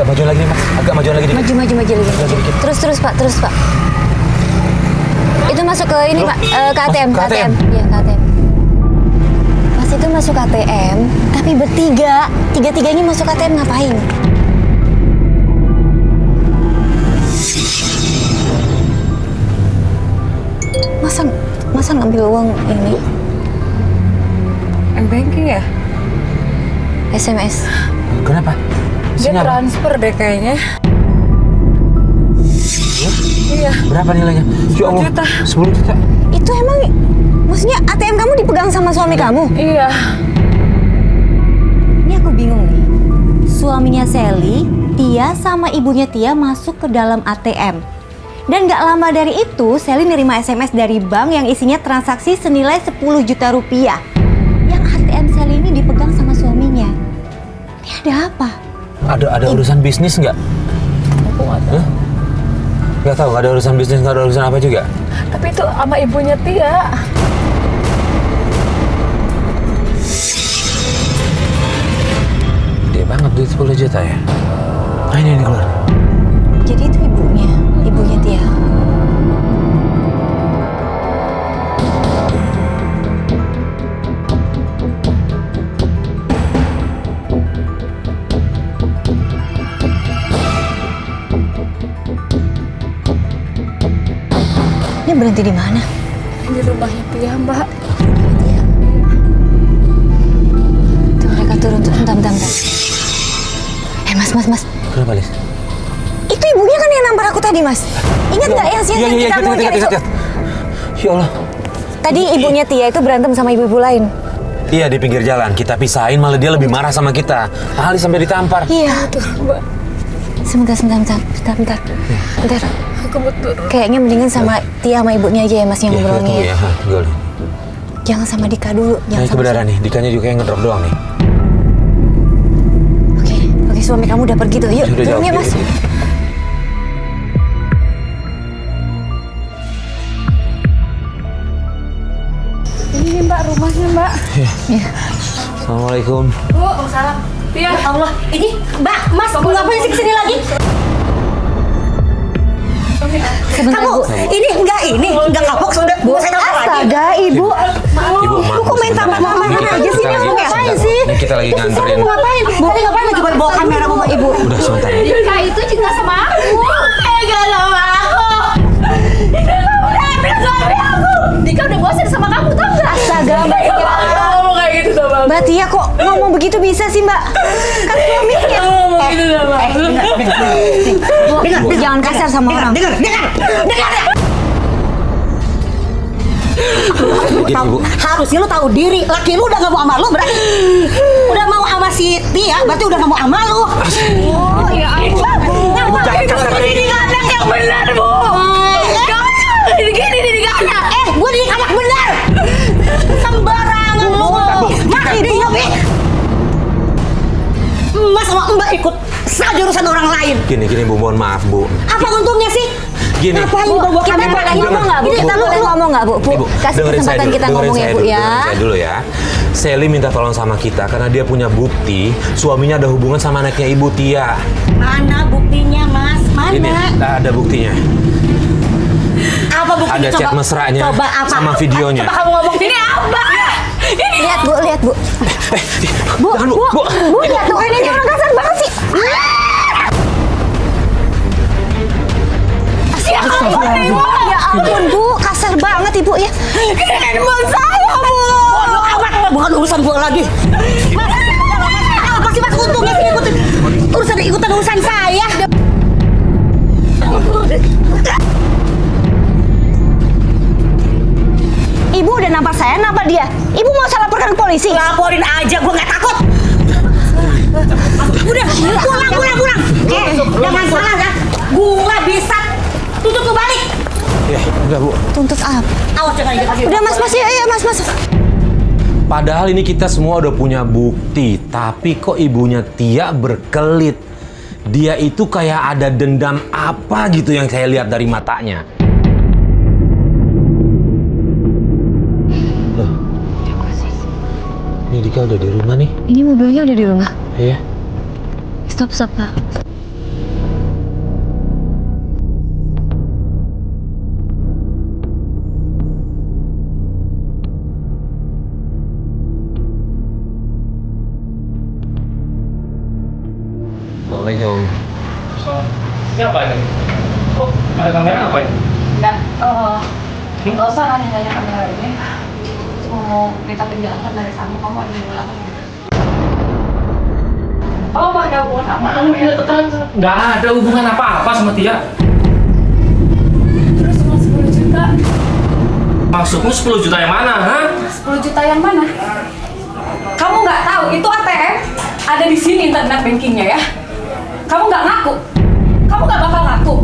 maju lagi nih, Mas. Agak maju lagi dikit. Maju lagi. Terus Pak. Itu masuk ke ini Pak, ke ATM. Ke ATM? Iya, ke ATM. Pas itu masuk ATM, tapi bertiga. Tiga-tiganya masuk ATM ngapain? Masa ngambil uang ini? M-banking ya? SMS. Kenapa? Dia Isinya apa? transfer deh kayaknya. Iya. Berapa nilainya? Ya Allah, 10 juta. 10 juta. Itu emang, maksudnya ATM kamu dipegang sama suami kamu? Iya. Ini aku bingung nih. Suaminya Sally, Tia sama ibunya Tia masuk ke dalam ATM. Dan gak lama dari itu, Sally nerima SMS dari bank yang isinya transaksi senilai 10 juta rupiah. Yang ATM Sally ini dipegang sama suaminya. Ini ada apa? Ada urusan bisnis nggak? Aku nggak tahu. Nggak tahu, nggak ada urusan bisnis, nggak ada urusan apa juga. Tapi itu sama ibunya Tia. Gede banget duit 10 juta ya. Nah ini keluar. Jadi itu ibunya Tia. Ini berhenti di mana? Di rumahnya Tia, Mbak. Tuh mereka turun tuh. Bentar. Mas. Kenapa, Lis? Itu ibunya kan yang nampar aku tadi, Mas. Ingat nggak yang siang kita mau cari ingat. Ya Allah. Tadi ibunya Tia itu berantem sama ibu-ibu lain. Iya, di pinggir jalan. Kita pisahin, malah dia lebih marah sama kita. Ahli sampai ditampar. Iya. Tuh, Mbak. Sebentar. Aku betul. Kayaknya mendingan sama Tia sama ibunya aja ya Mas yang ngobrolnya. Iya, betul. Jangan sama Dika dulu. Nah, Jangan kebenaran nih, Dikanya juga yang ngedrop doang nih. Oke, suami kamu udah pergi tuh. Yuk, Udah turun ya jauh, Mas. iya. Ini Mbak rumahnya, Mbak. Iya. Assalamualaikum. Bu, salam. Tia. Allah, ini Mbak, Mas, mau ngapain sih kesini lagi? Sebentar, Kamu, Bu. ini enggak kapok sudah. Bu, saya telepon lagi. Astaga, Ibu. Ibu, maaf. Bu, kok main tambah sebentar. mama Ini kita- aja sih? kita Ini lagi- mau ngapain sebentar. sih? Ini kita lagi nganterin. Mau ngapain? Bu, ngapain lagi bawa kamera bawa Ibu? Udah sebentar. Dika itu cinta sama aku. Enggak sama aku. Dika udah bosan sama kamu, tau gak? Astaga, Mbak Tia. Ngomong kayak gitu sama aku. Mbak Tia kok ngomong begitu bisa sih, Mbak? Kan suaminya. Ngomong gitu sama aku. Bu, jangan kasar sama orang. Dengar. Gini, Bu. Harusnya lu tahu diri. Laki lu udah gak mau sama lu berarti. Udah mau sama si Tia, berarti udah gak mau sama lu. Oh ya ampun. Jangan kasar kayak Ini anak yang benar, Bu. Ini gini dididik anak. Gue didik anak benar. Sembarangan lu. Mak, ini Mas sama Mbak ikut jurusan orang lain. Gini, Bu, mohon maaf, Bu. Apa untungnya sih? Gini. Ngapain bawa Kita kamera? boleh ngomong nggak, Bu? Kita boleh ngomong nggak, Bu? Ibu, Kasih dengerin saya kesempatan dulu, kita dengerin ngomong ya, saya Bu, dulu, ya. dengerin saya dulu ya. Sally minta tolong sama kita karena dia punya bukti suaminya ada hubungan sama anaknya Ibu Tia. Mana buktinya, Mas? Mana? Ini ada buktinya. Apa buktinya? Ada chat mesranya Coba apa? sama videonya. Coba kamu ngomong. Ini apa? Lihat, Bu. Jangan, Bu. Bu, lihat tuh. Ini orang kasar banget sih. Ya ampun, Bu. Kasar banget, Ibu ya. Ini handphone saya, Bu. Bodoh amat. Bukan urusan gua lagi. Mas, apa sih Mas untungnya sih ikutan urusan saya? Ibu udah nampar saya, nampar dia. Ibu mau saya laporkan ke polisi? Laporin aja, gua nggak takut. Udah, pulang. Jangan salah ya. Gua bisa tutup lu balik. Ya, udah, Bu. Tuntut apa? Awas jangan ingat lagi. Udah, Mas, ya, Mas. Padahal ini kita semua udah punya bukti, tapi kok ibunya Tia berkelit. Dia itu kayak ada dendam apa gitu yang saya lihat dari matanya. Loh. Ini Dika udah di rumah nih. Ini mobilnya udah di rumah. Iya. Stop, Pak. Assalamualaikum. Ini apa ini? Oh, ada kamera apa ini? Enggak, nggak usah nanya-nanya kamera ini. Mau minta penjelasan dari kamu ada di belakang. Oh, ada hubungan apa? Kamu bilang keterangan. Nggak ada hubungan apa-apa sama Tia. Terus cuma 10 juta. Maksudmu 10 juta yang mana, ha? 10 juta yang mana? Kamu nggak tahu itu ATM ada di sini internet bankingnya ya. Kamu nggak ngaku. Kamu nggak bakal ngaku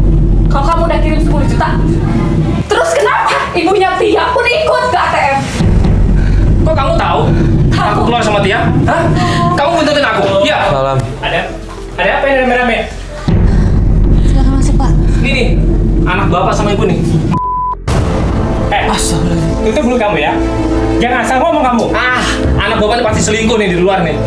kalau kamu udah kirim 10 juta. Terus kenapa ibunya Tia pun ikut ke ATM? Kok kamu tahu? Aku keluar sama Tia? Hah? Kamu buntutin aku? Iya. Salam. Ada apa yang rame-rame? Silakan masuk, Pak. Ini nih, anak bapak sama ibu nih. Itu dulu kamu ya. Jangan asal ngomong kamu. Anak bapak ini pasti selingkuh nih di luar nih.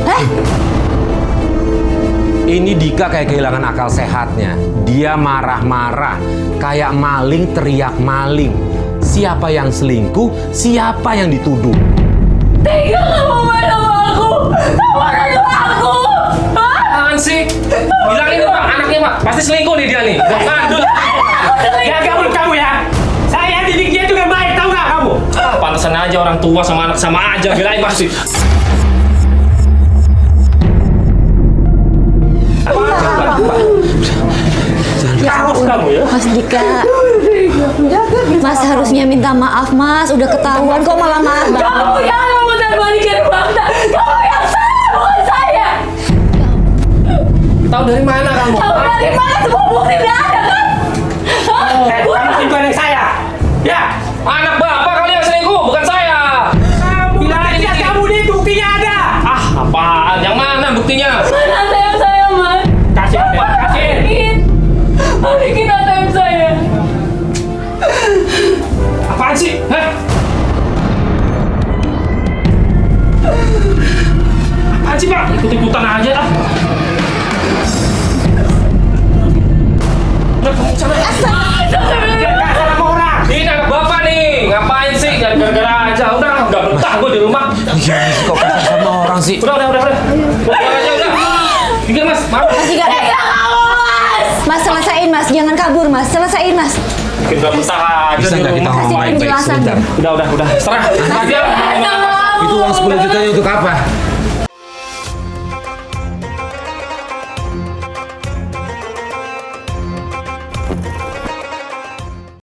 Ini Dika kayak kehilangan akal sehatnya. Dia marah-marah, kayak maling teriak maling. Siapa yang selingkuh, siapa yang dituduh. Tega kamu main sama aku. Kamu nuduh aku. Hah? Apaan sih? Bilangin Pak, anaknya Pak. Pasti selingkuh nih dia nih. Udah ngandul. Jaga mulut kamu ya. Saya didik dia juga baik, tahu nggak kamu? Pantesan aja orang tua sama anak sama aja, belain pasti. Kaos kamu ya? Mas Dika. Mas harusnya minta maaf, Mas. Udah ketahuan kok malah maaf. Kamu yang memutar-balikan fakta. Kamu yang salah, bukan saya. Tahu dari mana kamu? Tahu dari mana semua bukti udah ada kan? Hah? Kamu selingkuh anak saya. Ya, anak bapak kali yang selingkuh, bukan saya. Kamu bilang aja kamu nih buktinya ada. Apaan? Yang mana buktinya? Mana ATM saya, Mas? Kasih, kasih. Balikin ATM saya. Apaan sih? Hah? Apaan sih Pak? Ikut-ikutan aja lah. Udah kamu sana. Jangan sama orang. Ini anak bapak nih. Ngapain sih? Jangan gara-gara aja. Udah nggak betah gue di rumah. Ya, kok kasar sama orang sih? Udah. Pulang aja udah. Pikir Mas, maaf. Mas Dika. Mas selesain, Mas. Jangan kabur, Mas. Selesain, Mas. Bikin gak betah aja Bisa di nggak kita rumah. ngomong Kasih baik-baik penjelasan. sebentar? Udah. Serah. Dia Itu uang 10 jutanya untuk apa?